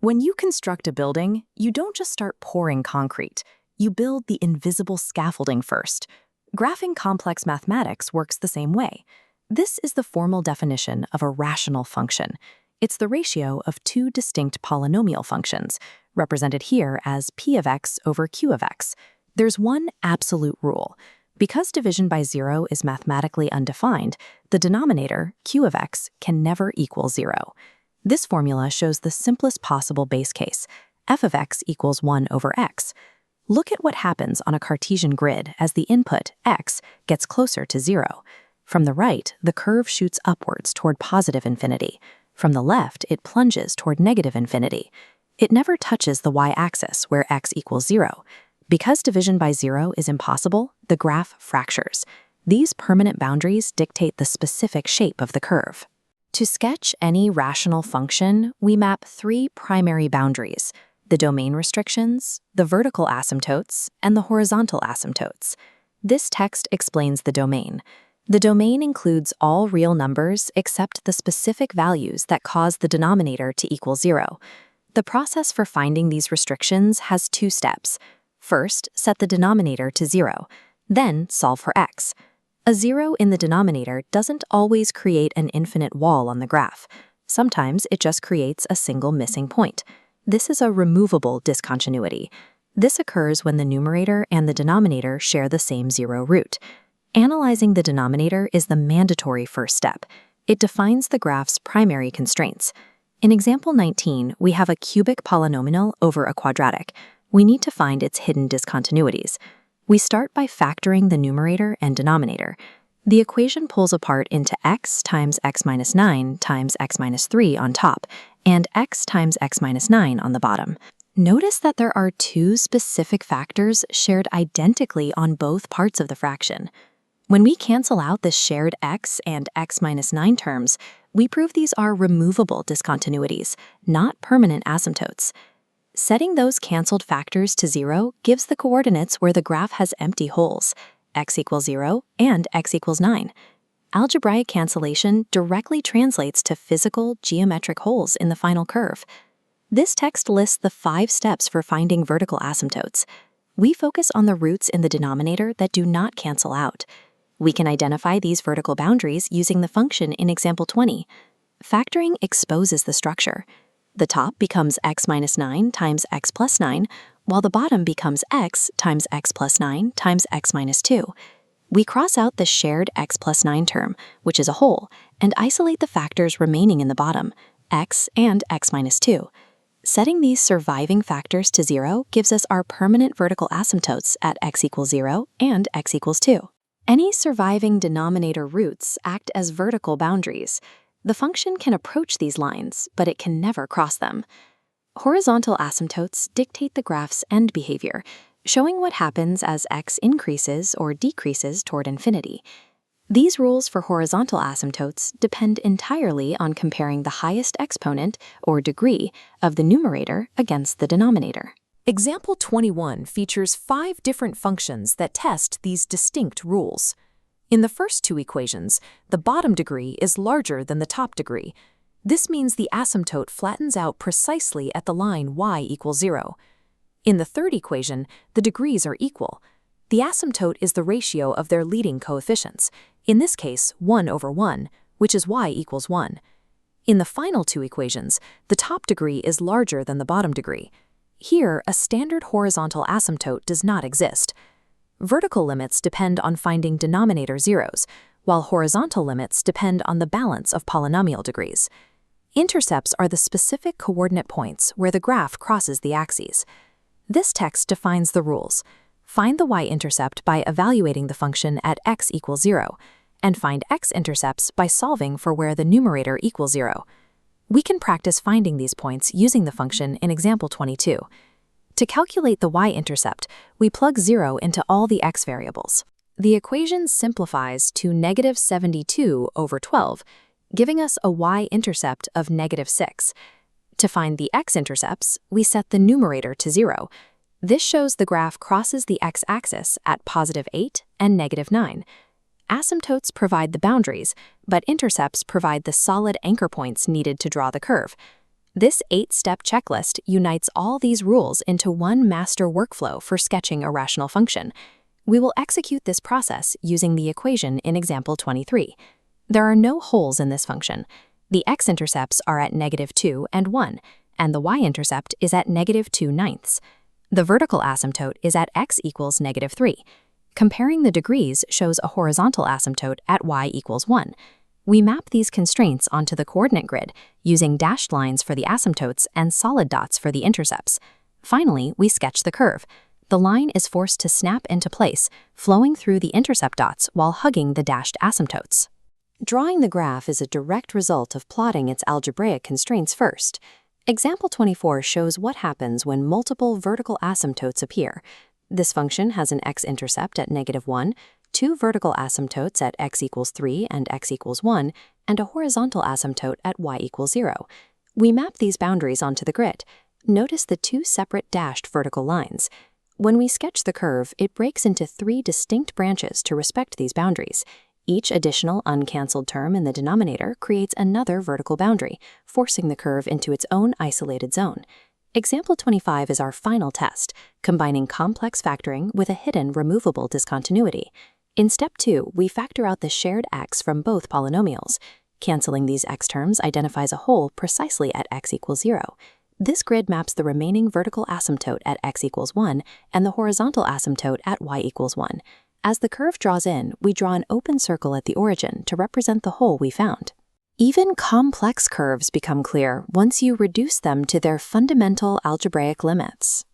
When you construct a building, you don't just start pouring concrete. You build the invisible scaffolding first. Graphing complex mathematics works the same way. This is the formal definition of a rational function. It's the ratio of two distinct polynomial functions, represented here as p of x over q of x. There's one absolute rule. Because division by zero is mathematically undefined, the denominator, q of x, can never equal 0. This formula shows the simplest possible base case, f of x equals 1 over x. Look at what happens on a Cartesian grid as the input, x, gets closer to 0. From the right, the curve shoots upwards toward positive infinity. From the left, it plunges toward negative infinity. It never touches the y-axis where x equals 0. Because division by zero is impossible, the graph fractures. These permanent boundaries dictate the specific shape of the curve. To sketch any rational function, we map three primary boundaries: the domain restrictions, the vertical asymptotes, and the horizontal asymptotes. This text explains the domain. The domain includes all real numbers except the specific values that cause the denominator to equal 0. The process for finding these restrictions has two steps. First, set the denominator to 0. Then, solve for x. A 0 in the denominator doesn't always create an infinite wall on the graph. Sometimes it just creates a single missing point. This is a removable discontinuity. This occurs when the numerator and the denominator share the same 0 root. Analyzing the denominator is the mandatory first step. It defines the graph's primary constraints. In example 19, we have a cubic polynomial over a quadratic. We need to find its hidden discontinuities. We start by factoring the numerator and denominator. The equation pulls apart into x times x minus 9 times x minus 3 on top, and x times x minus 9 on the bottom. Notice that there are two specific factors shared identically on both parts of the fraction. When we cancel out the shared x and x minus 9 terms, we prove these are removable discontinuities, not permanent asymptotes. Setting those canceled factors to 0 gives the coordinates where the graph has empty holes, x equals 0 and x equals 9. Algebraic cancellation directly translates to physical, geometric holes in the final curve. This text lists the 5 steps for finding vertical asymptotes. We focus on the roots in the denominator that do not cancel out. We can identify these vertical boundaries using the function in example 20. Factoring exposes the structure. The top becomes x minus 9 times x plus 9, while the bottom becomes x times x plus 9 times x minus 2. We cross out the shared x plus 9 term, which is a hole, and isolate the factors remaining in the bottom, x and x minus 2. Setting these surviving factors to 0 gives us our permanent vertical asymptotes at x equals 0 and x equals 2. Any surviving denominator roots act as vertical boundaries. The function can approach these lines, but it can never cross them. Horizontal asymptotes dictate the graph's end behavior, showing what happens as x increases or decreases toward infinity. These rules for horizontal asymptotes depend entirely on comparing the highest exponent, or degree, of the numerator against the denominator. Example 21 features 5 different functions that test these distinct rules. In the first two equations, the bottom degree is larger than the top degree. This means the asymptote flattens out precisely at the line y equals 0. In the third equation, the degrees are equal. The asymptote is the ratio of their leading coefficients, in this case 1 over 1, which is y equals 1. In the final two equations, the top degree is larger than the bottom degree. Here, a standard horizontal asymptote does not exist. Vertical limits depend on finding denominator zeros, while horizontal limits depend on the balance of polynomial degrees. Intercepts are the specific coordinate points where the graph crosses the axes. This text defines the rules. Find the y-intercept by evaluating the function at x equals 0, and find x-intercepts by solving for where the numerator equals 0. We can practice finding these points using the function in example 22. To calculate the y-intercept, we plug 0 into all the x variables. The equation simplifies to negative 72 over 12, giving us a y-intercept of negative 6. To find the x-intercepts, we set the numerator to 0. This shows the graph crosses the x-axis at positive 8 and negative 9. Asymptotes provide the boundaries, but intercepts provide the solid anchor points needed to draw the curve. This 8-step checklist unites all these rules into one master workflow for sketching a rational function. We will execute this process using the equation in example 23. There are no holes in this function. The x-intercepts are at -2 and 1, and the y-intercept is at -2/9. The vertical asymptote is at x equals -3. Comparing the degrees shows a horizontal asymptote at y equals 1. We map these constraints onto the coordinate grid, using dashed lines for the asymptotes and solid dots for the intercepts. Finally, we sketch the curve. The line is forced to snap into place, flowing through the intercept dots while hugging the dashed asymptotes. Drawing the graph is a direct result of plotting its algebraic constraints first. Example 24 shows what happens when multiple vertical asymptotes appear. This function has an x-intercept at -1, two vertical asymptotes at x equals 3 and x equals 1, and a horizontal asymptote at y equals 0. We map these boundaries onto the grid. Notice the two separate dashed vertical lines. When we sketch the curve, it breaks into 3 distinct branches to respect these boundaries. Each additional uncancelled term in the denominator creates another vertical boundary, forcing the curve into its own isolated zone. Example 25 is our final test, combining complex factoring with a hidden removable discontinuity. In step 2, we factor out the shared x from both polynomials. Canceling these x terms identifies a hole precisely at x equals 0. This grid maps the remaining vertical asymptote at x equals 1 and the horizontal asymptote at y equals 1. As the curve draws in, we draw an open circle at the origin to represent the hole we found. Even complex curves become clear once you reduce them to their fundamental algebraic limits.